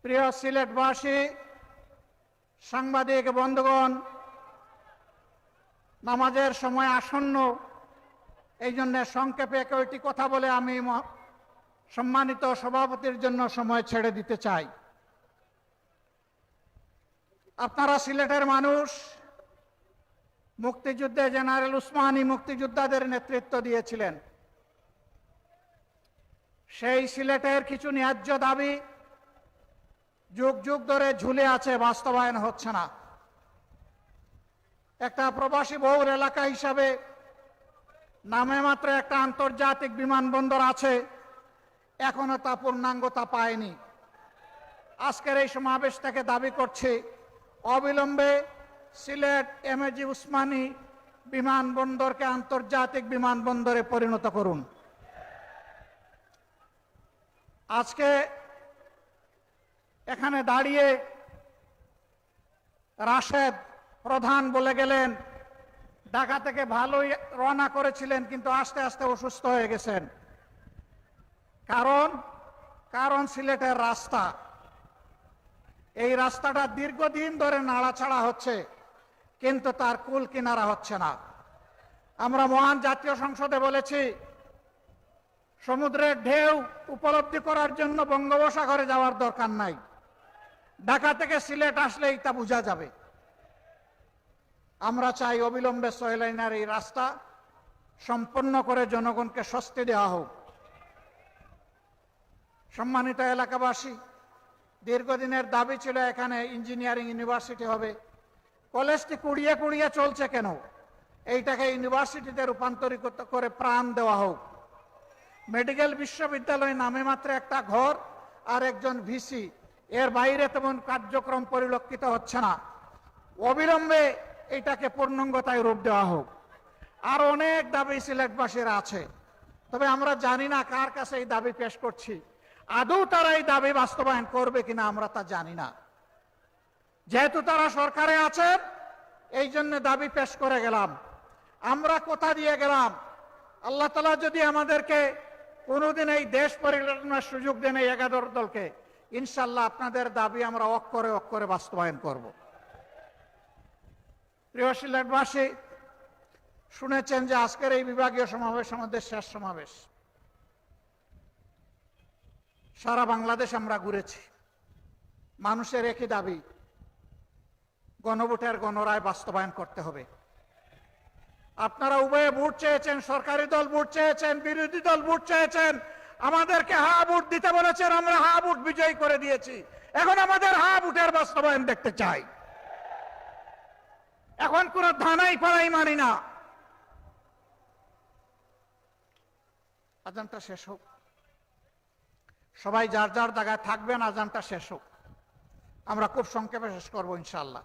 প্রিয় সিলেটবাসী, সাংবাদিক বন্ধুগণ, নামাজের সময় আসন্ন, এই জন্য সংক্ষেপে কয়েকটি কথা বলে আমি সম্মানিত সভাপতির জন্য সময় ছেড়ে দিতে চাই। আপনারা সিলেটের মানুষ, মুক্তিযুদ্ধে জেনারেল উসমানী মুক্তিযোদ্ধাদের নেতৃত্ব দিয়েছিলেন। সেই সিলেটের কিছু ন্যায্য দাবি যুগ যুগ ধরে ঝুলে আছে, বাস্তবায়ন হচ্ছে না। একটা প্রবাসী বহুল এলাকা হিসাবে নামে মাত্র একটা আন্তর্জাতিক বিমানবন্দর আছে, এখনো তা পূর্ণাঙ্গতা পায়নি। আজকের এই সমাবেশ থেকে দাবি করছি, অবিলম্বে সিলেট এমএজি উসমানী বিমানবন্দরকে আন্তর্জাতিক বিমানবন্দরে পরিণত করুন। আজকে এখানে দাঁড়িয়ে রাশেদ প্রধান বলে গেলেন ঢাকা থেকে ভালোই রওনা করেছিলেন, কিন্তু আস্তে আস্তে অসুস্থ হয়ে গেছেন। কারণ সিলেটের রাস্তা, এই রাস্তাটা দীর্ঘদিন ধরে নাড়াচাড়া হচ্ছে, কিন্তু তার কুল কিনারা হচ্ছে না। আমরা মহান জাতীয় সংসদে বলেছি, সমুদ্রের ঢেউ উপলব্ধি করার জন্য বঙ্গোপসাগরে যাওয়ার দরকার নাই, ঢাকা থেকে সিলেট আসলেই তা বোঝা যাবে। আমরা চাই অবিলম্বে 6 লাইনের এই রাস্তা সম্পন্ন করে জনগণকে স্বস্তি দেওয়া হোক। সম্মানিত এলাকাবাসী, দীর্ঘদিনের দাবি ছিল এখানে ইঞ্জিনিয়ারিং ইউনিভার্সিটি হবে। কলেজটি কুড়িয়ে কুড়িয়ে চলছে কেন? এইটাকে ইউনিভার্সিটিতে রূপান্তরিত করে প্রাণ দেওয়া হোক। মেডিকেল বিশ্ববিদ্যালয় নামে মাত্র একটা ঘর আর একজন ভিসি, এর বাইরে তেমন কার্যক্রম পরিলক্ষিত হচ্ছে না। অবিলম্বে এটাকে পূর্ণাঙ্গতায় রূপ দেওয়া হোক। আর অনেক দাবি সিলেটবাসীর আছে, তবে আমরা জানি না কার কাছে এই দাবি পেশ করছি। আদৌ তারা এই দাবি বাস্তবায়ন করবে কিনা আমরা তা জানি না। যেহেতু তারা সরকারে আছেন, এই জন্য দাবি পেশ করে গেলাম। আমরা কথা দিয়ে গেলাম, আল্লাহ তাআলা যদি আমাদেরকে কোনোদিন এই দেশ পরিচালনার সুযোগ দেন, এই 11 দলকে, ইনশাল্লাহ আপনাদের দাবি আমরা অক্ষরে অক্ষরে বাস্তবায়ন করব। প্রিয় সিলেটবাসী, শুনেছেন যে আজকের এই বিভাগীয় সমাবেশ আমাদের শেষ সমাবেশ। সারা বাংলাদেশ আমরা ঘুরেছি, মানুষের একই দাবি, গণভোটের গণরায় বাস্তবায়ন করতে হবে। আপনারা উভয়ে ভোট চেয়েছেন, সরকারি দল ভোট চেয়েছেন, বিরোধী দল ভোট চেয়েছেন, আমাদেরকে হা ভোট দিতে বলেছেন, আমরা হা ভোট বিজয়ী করে দিয়েছি। এখন আমাদের হা ভোটের বাস্তবায়ন দেখতে চাই। এখন কোন ধানাই পাড়াই মানি না। আজানটা শেষ হোক, সবাই যার যার জায়গায় থাকবেন, আজানটা শেষ হোক। আমরা খুব সংক্ষেপে শেষ করবো ইনশাআল্লাহ।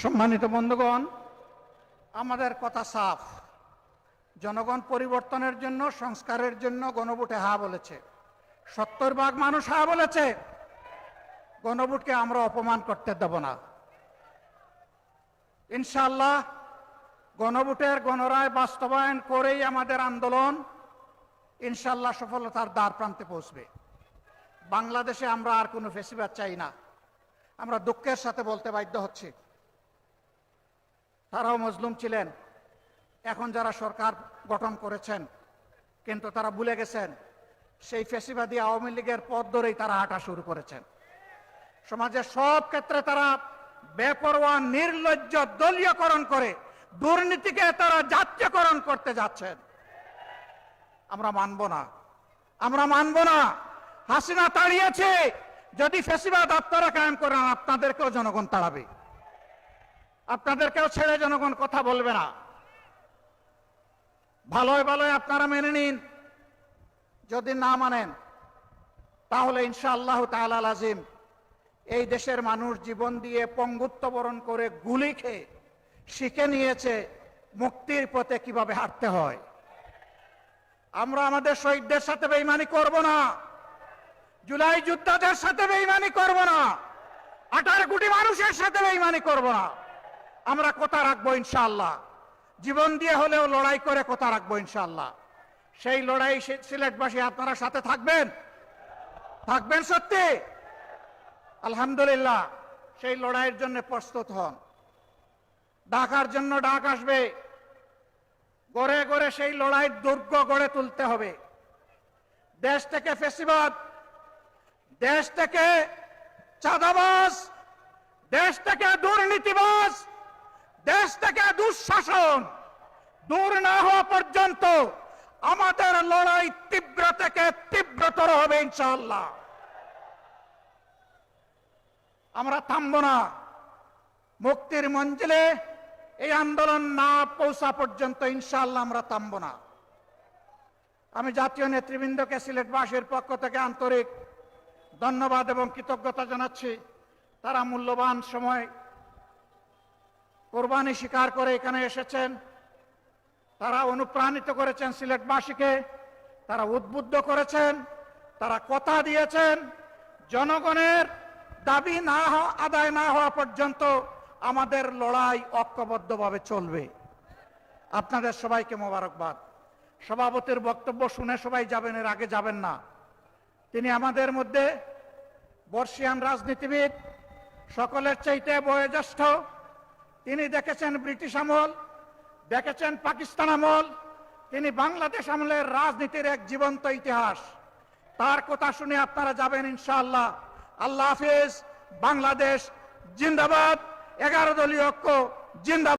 সম্মানিত বন্ধুগণ, আমাদের কথা সাফ। জনগণ পরিবর্তনের জন্য, সংস্কারের জন্য গণভোটে হা বলেছে। 70% মানুষ হা বলেছে। গণভোটকে আমরা অপমান করতে দেব না। ইনশাআল্লাহ গণভোটের গণরায় বাস্তবায়ন করেই আমাদের আন্দোলন ইনশাআল্লাহ সফলতার দ্বার প্রান্তে পৌঁছবে। বাংলাদেশে আমরা আর কোনো ফেসিবাদ চাই না। আমরা দুঃখের সাথে বলতে বাধ্য হচ্ছি, তারাও মজলুম ছিলেন। এখন যারা সরকার গঠন করেছেন, কিন্তু তারা ভুলে গেছেন সেই ফেসিবাদী আওয়ামী লীগের পথ ধরেই তারা হাঁটা শুরু করেছেন। সমাজের সব ক্ষেত্রে তারা বেপরোয়া, নির্লজ্জ দলীয়করণ করে দুর্নীতিকে তারা জাতীয়করণ করতে যাচ্ছেন। আমরা মানব না, আমরা মানব না। হাসিনা তাড়িয়েছে, যদি ফেসিবাদ আপনারা কায়েম করেন আপনাদেরকেও জনগণ তাড়াবে, আপনাদেরকেও ছেড়ে জনগণ কথা বলবে না। ভালোই ভালোই আপনারা মেনে নিন। যদি না মানেন তাহলে ইনশাআল্লাহ তাআলা লাজিম এই দেশের মানুষ জীবন দিয়ে পঙ্গুত্ব বরণ করে গুলি খেয়ে শিখে নিয়েছে মুক্তির পথে কিভাবে হাঁটতে হয়। আমরা আমাদের শহীদদের সাথে বেঈমানি করব না, জুলাই যোদ্ধাদের সাথে বেঈমানি করব না, 18 কোটি মানুষের সাথে বেঈমানি করব না। আমরা কথা রাখবো ইনশাআল্লাহ, জীবন দিয়ে হলেও লড়াই করে কথা রাখবো ইনশাআল্লাহ। সেই লড়াই সিলেটবাসী আপনারা সাথে থাকবেন, থাকবেন সত্যি? আলহামদুলিল্লাহ, সেই লড়াইয়ের জন্য প্রস্তুত হন। ডাকার জন্য ডাক আসবে, গড়ে গড়ে সেই লড়াইয়ের দুর্গ গড়ে তুলতে হবে। দেশ থেকে ফেসিবাদ, দেশ থেকে চাঁদাবাজ, দেশ থেকে দুর্নীতিবাজ, দেশ থেকে দুঃশাসন দূর না হওয়া পর্যন্ত আমাদের লড়াই তীব্র থেকে তীব্রতর হবে ইনশাআল্লাহ। আমরা থামব না। মুক্তির মঞ্জিলে এই আন্দোলন না পৌঁছা পর্যন্ত ইনশাআল্লাহ আমরা থামব না। আমি জাতীয় নেতৃবৃন্দকে সিলেটবাসীর পক্ষ থেকে আন্তরিক ধন্যবাদ এবং কৃতজ্ঞতা জানাচ্ছি। তারা মূল্যবান সময় কোরবানি স্বীকার করে এখানে এসেছেন। তারা অনুপ্রাণিত করেছেন সিলেটবাসীকে, তারা উদ্বুদ্ধ করেছেন, তারা কথা দিয়েছেন জনগণের দাবি না আদায় না হওয়া পর্যন্ত আমাদের লড়াই ঐক্যবদ্ধভাবে চলবে। আপনাদের সবাইকে মোবারকবাদ। সভাপতির বক্তব্য শুনে সবাই যাবেন, এর আগে যাবেন না। তিনি আমাদের মধ্যে বর্ষিয়ান রাজনীতিবিদ, সকলের চাইতে বয়োজ্যেষ্ঠ। তিনি দেখেছেন ব্রিটিশ আমল, দেখেছেন পাকিস্তান আমল, তিনি বাংলাদেশ আমলের রাজনীতির এক জীবন্ত ইতিহাস। তার কথা শুনে আপনারা যাবেন ইনশাআল্লাহ। আল্লাহ হাফেজ। বাংলাদেশ জিন্দাবাদ। 11 দলীয় ঐক্য জিন্দাবাদ।